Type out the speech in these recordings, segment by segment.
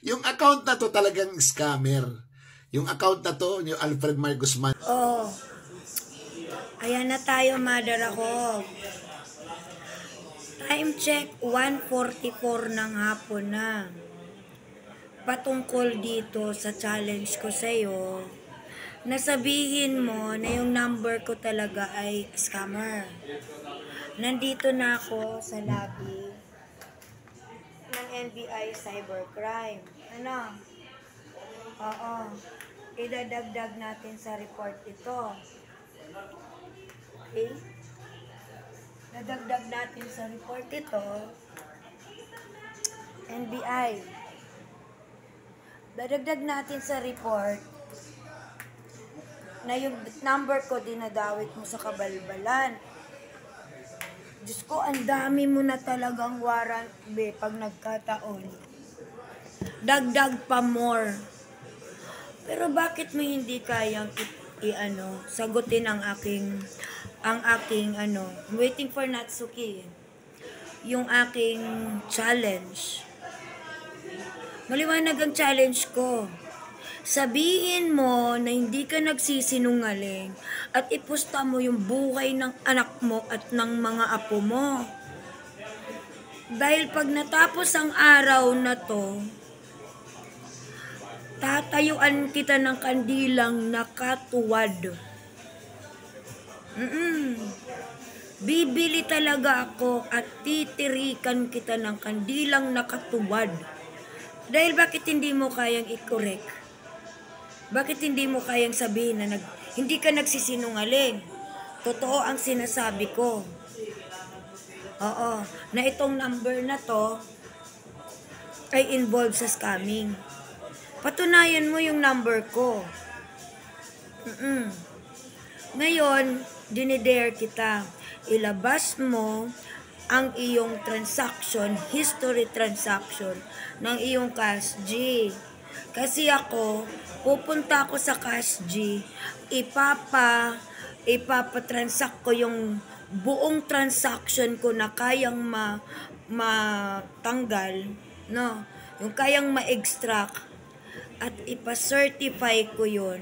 Yung account na to talagang scammer. Yung account na to, yung Alfred Mar Guzman. Oh, ayan na tayo, mother ako. Time check, 1:44 ng hapon na. Patungkol dito sa challenge ko sa'yo, nasabihin mo na yung number ko talaga ay scammer. Nandito na ako sa lobby ng NBI Cybercrime. Ano? Oo. Idadagdag natin sa report ito. Okay? Dadagdag natin sa report ito. NBI. Dadagdag natin sa report na yung number ko dinadawit mo sa kabalbalan. Diyos ko, ang dami mo na talagang warrant, be, pag nagkataon. Dagdag pa more. Pero bakit mo hindi kayang sagutin ang aking I'm waiting for Natsuki. Yung aking challenge. Maliwanag ang challenge ko. Sabihin mo na hindi ka nagsisinungaling at ipusta mo yung buhay ng anak mo at ng mga apo mo. Dahil pag natapos ang araw na to, tatayuan kita ng kandilang nakatuwad. Bibili talaga ako at titirikan kita ng kandilang nakatuwad. Dahil bakit hindi mo kayang i-correct? Bakit hindi mo kayang sabihin na hindi ka nagsisinungaling? Totoo ang sinasabi ko. Oo, na itong number na to ay involved sa scamming. Patunayan mo yung number ko. Ngayon, dinidare kita. Ilabas mo ang iyong transaction, history transaction ng iyong Cash G. Kasi ako, pupunta ako sa Cash G, ipapatransact ko yung buong transaction ko na kayang matanggal, no? Yung kayang ma-extract at ipa-certify ko yun,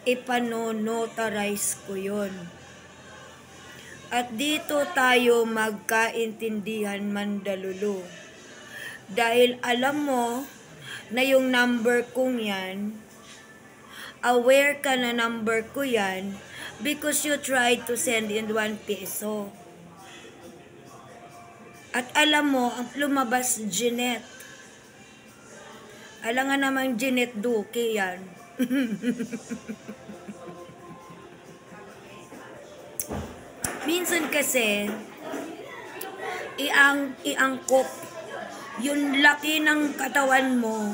ipano-notarize ko yun. At dito tayo magkaintindihan, mandalulu. Dahil alam mo na yung number kong yan, aware ka na number ko yan because you tried to send in 1 peso. At alam mo, ang lumabas Jeanette. Alam nga namang Jeanette Duque yan. Minsan kasi, iangkop yung laki ng katawan mo,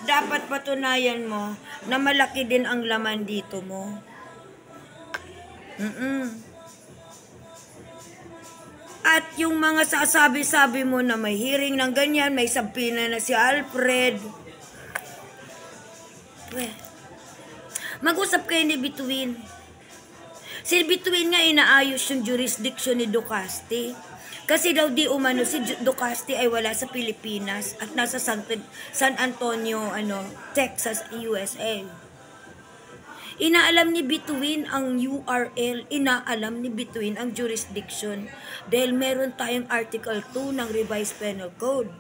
dapat patunayan mo na malaki din ang laman dito mo. At yung mga sasabi-sabi mo na may hearing ng ganyan, may sampina na si Alfred. Mag-usap kayo ni Bituin. Si Bituin nga inaayos yung jurisdiction ni Ducasti. Kasi daw di umano si Ducasti ay wala sa Pilipinas at nasa San Antonio, Texas, USA. Inaalam ni Bituin ang URL, inaalam ni Bituin ang jurisdiction dahil meron tayong Article 2 ng Revised Penal Code.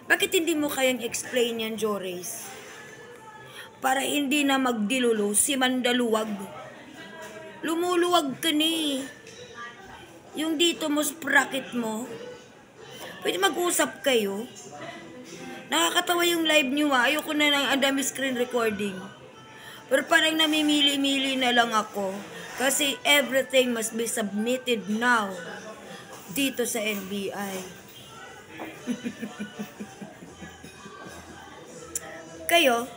Bakit hindi mo kayang explain yan, Jorace? Para hindi na magdilulo si Mandaluwag. Lumuluwag ka ni. Yung dito mo sa bracket mo, pwede mag-usap kayo. Nakakatawa yung live nyo Ayoko na ng andami screen recording. Pero parang namimili-mili na lang ako. Kasi everything must be submitted now. Dito sa NBI. Kayo,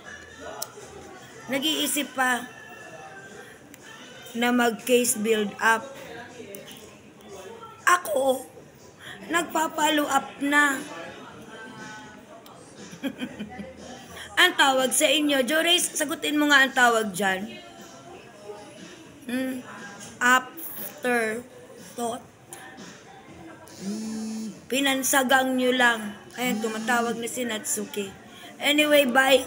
nag-iisip pa na mag-case build up. Ako, nagpa-follow up na. Ang tawag sa inyo, Jorace, sagutin mo nga ang tawag dyan. After thought. Pinansagang nyo lang. Ayan, tumatawag na si Natsuki. Anyway, bye.